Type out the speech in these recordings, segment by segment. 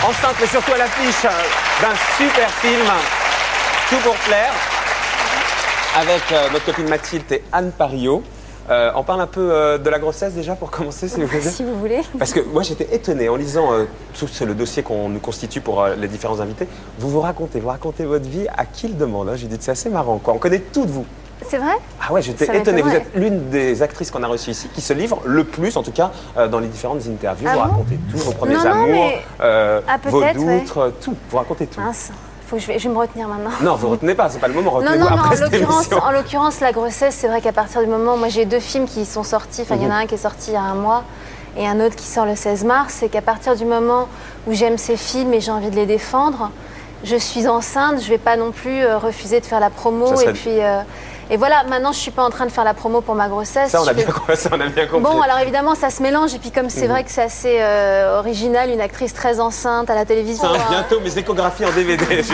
enceinte mais surtout à l'affiche d'un super film, Tout pour plaire, avec notre copine Mathilde et Anne Pariot. On parle un peu de la grossesse déjà pour commencer, si vous voulez. Si vous voulez. Parce que moi j'étais étonné en lisant tout le dossier qu'on nous constitue pour les différents invités. Vous racontez votre vie à qui le demande, hein. J'ai dit c'est assez marrant quoi. On connaît tout de vous. C'est vrai? Ah ouais, j'étais étonné. Vous êtes l'une des actrices qu'on a reçues ici qui se livre le plus, en tout cas, dans les différentes interviews. Vous racontez tout, vos premiers amours, vos doutes, tout. Vous racontez tout. Mince. Je vais me retenir maintenant. Non, vous ne retenez pas, c'est pas le moment, retenez-vous après cette émission. En l'occurrence, la grossesse, c'est vrai qu'à partir du moment où moi j'ai deux films qui sont sortis, enfin il y en a un qui est sorti il y a un mois et un autre qui sort le 16 mars, c'est qu'à partir du moment où j'aime ces films et j'ai envie de les défendre, je suis enceinte, je vais pas non plus refuser de faire la promo et puis... Et voilà, maintenant je suis pas en train de faire la promo pour ma grossesse. Ça, on a bien compris. Bon, alors évidemment, ça se mélange. Et puis comme c'est vrai que c'est assez original, une actrice très enceinte à la télévision. Bientôt mes échographies en DVD. J'aimerais bien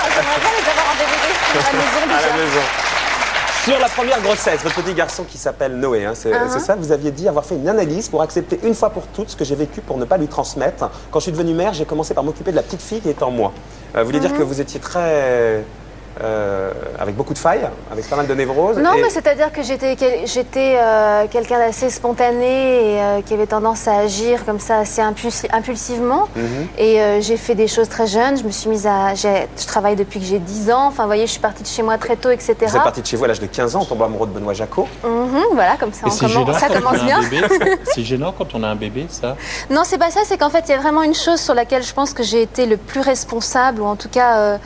les avoir en DVD à la maison déjà. À la maison. Sur la première grossesse, votre petit garçon qui s'appelle Noé, hein, c'est ça, vous aviez dit avoir fait une analyse pour accepter une fois pour toutes ce que j'ai vécu pour ne pas lui transmettre. Quand je suis devenue mère, j'ai commencé par m'occuper de la petite fille qui est en moi. Vous voulez dire que vous étiez très... avec beaucoup de failles, avec pas mal de névroses. Non, mais c'est-à-dire que j'étais quelqu'un d'assez spontané et qui avait tendance à agir comme ça assez impulsivement. Et j'ai fait des choses très jeunes. Je me suis mise à... Je travaille depuis que j'ai 10 ans. Enfin, vous voyez, je suis partie de chez moi très tôt, etc. Vous êtes partie de chez vous à l'âge de 15 ans, on tombe amoureux de Benoît Jacot. Voilà, comme ça, ça commence bien. C'est gênant quand on a un bébé, ça? Non, c'est pas ça. C'est qu'en fait, il y a vraiment une chose sur laquelle je pense que j'ai été le plus responsable, ou en tout cas...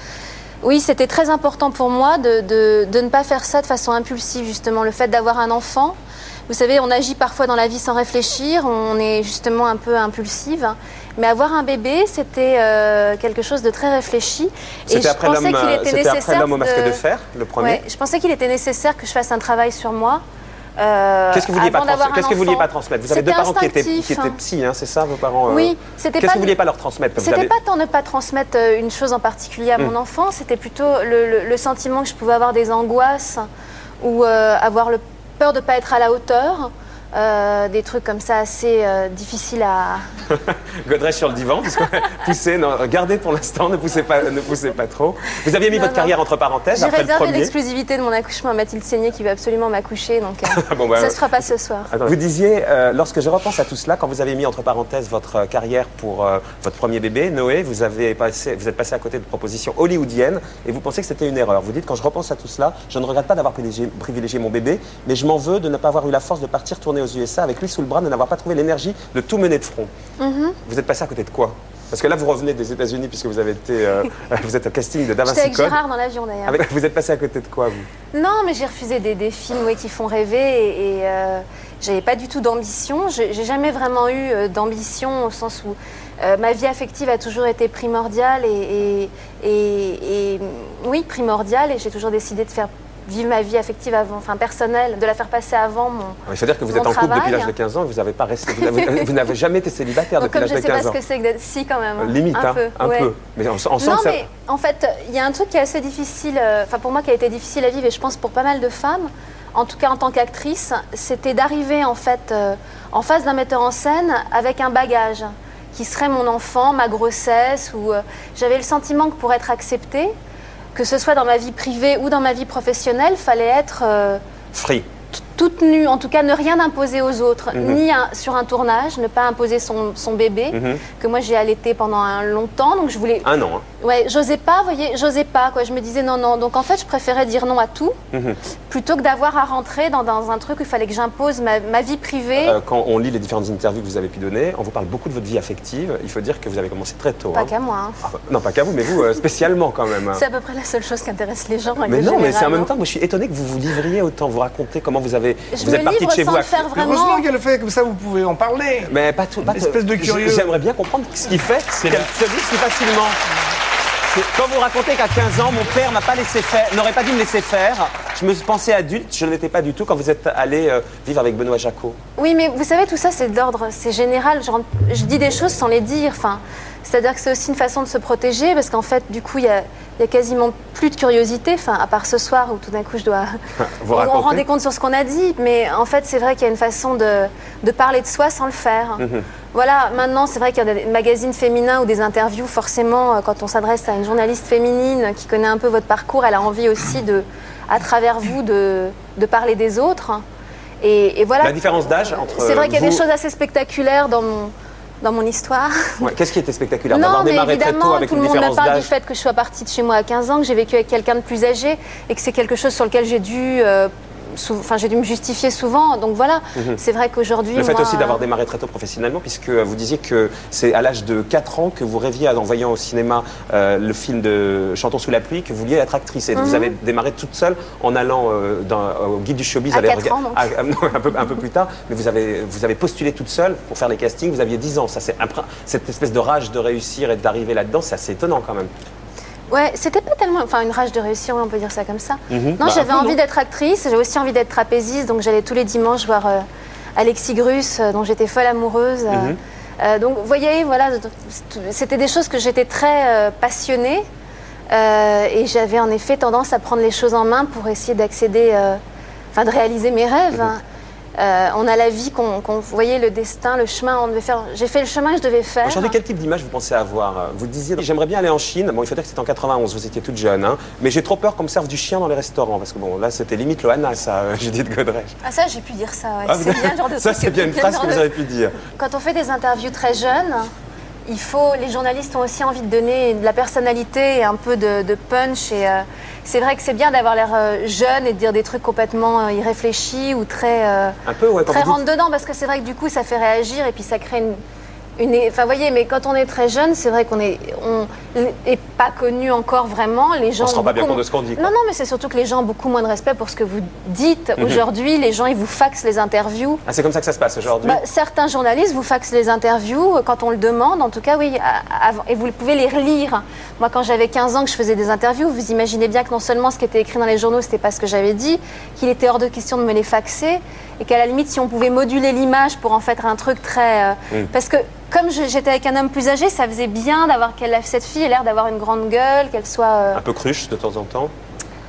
Oui, c'était très important pour moi de ne pas faire ça de façon impulsive, justement. Le fait d'avoir un enfant, vous savez, on agit parfois dans la vie sans réfléchir, on est justement un peu impulsive. Mais avoir un bébé, c'était quelque chose de très réfléchi. C'était après l'homme au masque de fer, le premier. Ouais, je pensais qu'il était nécessaire que je fasse un travail sur moi. Qu'est-ce que vous ne vouliez pas transmettre? Vous avez deux parents qui étaient psy, hein, c'est ça, vos parents? Oui. Qu'est-ce que vous vouliez pas leur transmettre? C'était pas tant ne pas transmettre une chose en particulier à mon enfant, c'était plutôt le sentiment que je pouvais avoir des angoisses ou avoir peur de ne pas être à la hauteur. Des trucs comme ça assez difficiles à... Godrej sur le divan, poussez, non, gardez pour l'instant, ne poussez pas trop. Vous aviez mis votre carrière entre parenthèses après le premier. J'ai réservé l'exclusivité de mon accouchement à Mathilde Seigné qui veut absolument m'accoucher, donc ça se fera pas ce soir. Vous disiez, lorsque je repense à tout cela, quand vous avez mis entre parenthèses votre carrière pour votre premier bébé, Noé, vous êtes passé à côté de propositions hollywoodiennes et vous pensez que c'était une erreur. Vous dites, quand je repense à tout cela, je ne regrette pas d'avoir privilégié mon bébé, mais je m'en veux de ne pas avoir eu la force de partir tourner aux USA avec lui sous le bras, de n'avoir pas trouvé l'énergie de tout mener de front. Vous êtes passé à côté de quoi? Parce que là, vous revenez des États-Unis puisque vous avez été, vous êtes au casting de Da Vinci Code. J'étais avec Gérard dans l'avion d'ailleurs. Vous êtes passé à côté de quoi, vous? Non, mais j'ai refusé des films qui font rêver et j'avais pas du tout d'ambition. J'ai jamais vraiment eu d'ambition au sens où ma vie affective a toujours été primordiale et oui, primordiale, et j'ai toujours décidé de faire vivre ma vie affective avant, enfin personnelle, de la faire passer avant mon Il faut dire que vous êtes en couple depuis l'âge de 15 ans et vous n'avez pas resté, vous n'avez jamais été célibataire depuis l'âge de 15 ans. Comme je sais pas ce que c'est que d'être si quand même. Limite, un peu. Mais on sent non, que ça... mais en fait, il y a un truc qui est assez difficile, enfin pour moi qui a été difficile à vivre et je pense pour pas mal de femmes, en tout cas en tant qu'actrice, c'était d'arriver en fait en face d'un metteur en scène avec un bagage qui serait mon enfant, ma grossesse, où j'avais le sentiment que pour être acceptée, que ce soit dans ma vie privée ou dans ma vie professionnelle, fallait être free, toute nue, en tout cas ne rien imposer aux autres, ni sur un tournage, ne pas imposer son bébé, que moi j'ai allaité pendant un longtemps, donc je voulais... Un an, hein. Ouais, j'osais pas, vous voyez, j'osais pas, quoi. Je me disais non, donc en fait je préférais dire non à tout, plutôt que d'avoir à rentrer dans un truc où il fallait que j'impose ma vie privée. Quand on lit les différentes interviews que vous avez pu donner, on vous parle beaucoup de votre vie affective, il faut dire que vous avez commencé très tôt. Pas qu'à moi. Hein. Non, pas qu'à vous, mais vous spécialement quand même. C'est à peu près la seule chose qui intéresse les gens. Mais non, mais c'est en même temps, moi je suis étonné que vous vous livriez autant, vous racontez comment vous êtes parti de chez vous. Heureusement qu'il y a le fait comme ça, vous pouvez en parler. Mais pas tout. Espèce de curieux. J'aimerais bien comprendre ce qui fait qu'elle se vit si facilement. Quand vous racontez qu'à 15 ans, mon père n'aurait pas dû me laisser faire, je me pensais adulte, je ne l'étais pas du tout quand vous êtes allé vivre avec Benoît Jacot. Oui, mais vous savez, tout ça, c'est de l'ordre, c'est général. Je dis des choses sans les dire. Enfin, c'est-à-dire que c'est aussi une façon de se protéger, parce qu'en fait, du coup, il il y a quasiment plus de curiosité, enfin, à part ce soir où tout d'un coup je dois... Vous on racontez rend des comptes sur ce qu'on a dit, mais en fait c'est vrai qu'il y a une façon de parler de soi sans le faire. Voilà, maintenant c'est vrai qu'il y a des magazines féminins ou des interviews, forcément, quand on s'adresse à une journaliste féminine qui connaît un peu votre parcours, elle a envie aussi à travers vous, de parler des autres. Et voilà. La différence d'âge entre C'est vrai qu'il y a des vous- choses assez spectaculaires dans mon histoire. Ouais, qu'est-ce qui était spectaculaire Non, d'avoir mais démarré très tôt évidemment, avec tout une le monde me différence parle du d'âge? fait que je sois partie de chez moi à 15 ans, que j'ai vécu avec quelqu'un de plus âgé et que c'est quelque chose sur lequel j'ai dû, j'ai dû me justifier souvent. Donc voilà, c'est vrai qu'aujourd'hui. Le fait moi, aussi d'avoir démarré très tôt professionnellement, puisque vous disiez que c'est à l'âge de 4 ans que vous rêviez en voyant au cinéma le film de Chantons sous la pluie, que vous vouliez être actrice. Et vous avez démarré toute seule en allant au guide du showbiz. À aller 4 ans, donc. un peu plus tard, mais vous avez postulé toute seule pour faire les castings. Vous aviez 10 ans. Ça, cette espèce de rage de réussir et d'arriver là-dedans, c'est assez étonnant quand même. Ouais, c'était pas tellement, une rage de réussir, on peut dire ça comme ça. Non, Bah, j'avais un peu, envie non d'être actrice, j'avais aussi envie d'être trapéziste, donc j'allais tous les dimanches voir Alexis Grus, dont j'étais folle amoureuse. Donc, vous voyez, voilà, c'était des choses que j'étais très passionnée et j'avais en effet tendance à prendre les choses en main pour essayer d'accéder, de réaliser mes rêves. On a la vie vous voyez, le destin, le chemin, j'ai fait le chemin que je devais faire. Aujourd'hui, quel type d'image vous pensez avoir? Vous disiez, j'aimerais bien aller en Chine. Bon, il faut dire que c'était en 91, vous étiez toute jeune, hein. Mais j'ai trop peur qu'on me serve du chien dans les restaurants. Parce que bon, là, c'était limite Loana, ça, Judith Godrèche. Ah ça, j'ai pu dire ça, ouais. Ah, C'est bien le genre de ça, truc c'est bien une phrase le que genre vous de- avez pu dire. Quand on fait des interviews très jeunes, les journalistes ont aussi envie de donner de la personnalité et un peu de punch. Et c'est vrai que c'est bien d'avoir l'air jeune et de dire des trucs complètement irréfléchis ou très, Un peu, ouais, quand très vous dites- rentre-dedans, parce que c'est vrai que du coup, ça fait réagir et puis ça crée Enfin, vous voyez, mais quand on est très jeune, c'est vrai qu'on est pas connu encore vraiment. Les gens On se rend ont pas bien beaucoup- compte de ce qu'on dit, quoi. Non, non, mais c'est surtout que les gens ont beaucoup moins de respect pour ce que vous dites. Aujourd'hui, les gens, ils vous faxent les interviews. Ah, c'est comme ça que ça se passe aujourd'hui. Certains journalistes vous faxent les interviews quand on le demande, en tout cas, oui, avant, et vous pouvez les relire. Moi, quand j'avais 15 ans que je faisais des interviews, vous imaginez bien que non seulement ce qui était écrit dans les journaux, c'était pas ce que j'avais dit, qu'il était hors de question de me les faxer, et qu'à la limite, si on pouvait moduler l'image pour en faire un truc très... Parce que comme j'étais avec un homme plus âgé, ça faisait bien d'avoir cette fille ait l'air d'avoir une grande gueule, qu'elle soit... Un peu cruche de temps en temps.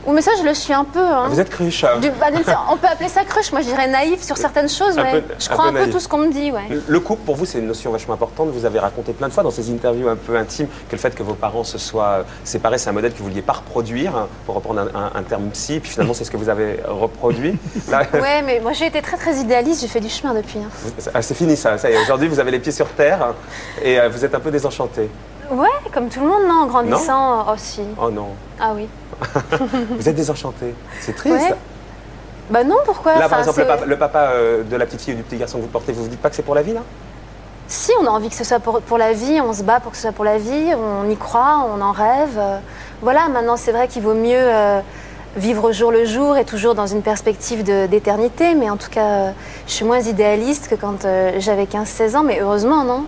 Oui, mais ça, je le suis un peu. Hein. Ah, vous êtes cruche. On peut appeler ça cruche. Moi, je dirais naïf sur certaines choses. Un Ouais. peu- Je un crois peu un peu naïf. tout ce qu'on me dit. Ouais. Le couple, pour vous, c'est une notion vachement importante. Vous avez raconté plein de fois dans ces interviews un peu intimes que le fait que vos parents se soient séparés, c'est un modèle que vous ne vouliez pas reproduire, hein, pour reprendre un terme psy. Puis finalement, c'est ce que vous avez reproduit. Là, Ouais, mais moi, j'ai été très, très idéaliste. J'ai fait du chemin depuis. Hein. c'est fini ça. Ça y est, aujourd'hui, vous avez les pieds sur terre, hein, et vous êtes un peu désenchanté. Ouais, comme tout le monde, non, en grandissant. Oh, si. Oh non. Ah oui. Vous êtes désenchanté. C'est triste. Ouais. Bah non, pourquoi? Là, par Enfin, exemple, c'est- le papa de la petite fille ou du petit garçon que vous portez, vous vous dites pas que c'est pour la vie, là? Si, on a envie que ce soit pour la vie, on se bat pour que ce soit pour la vie, on y croit, on en rêve. Voilà, maintenant, c'est vrai qu'il vaut mieux vivre au jour le jour et toujours dans une perspective d'éternité. Mais en tout cas, je suis moins idéaliste que quand j'avais 15-16 ans, mais heureusement, non?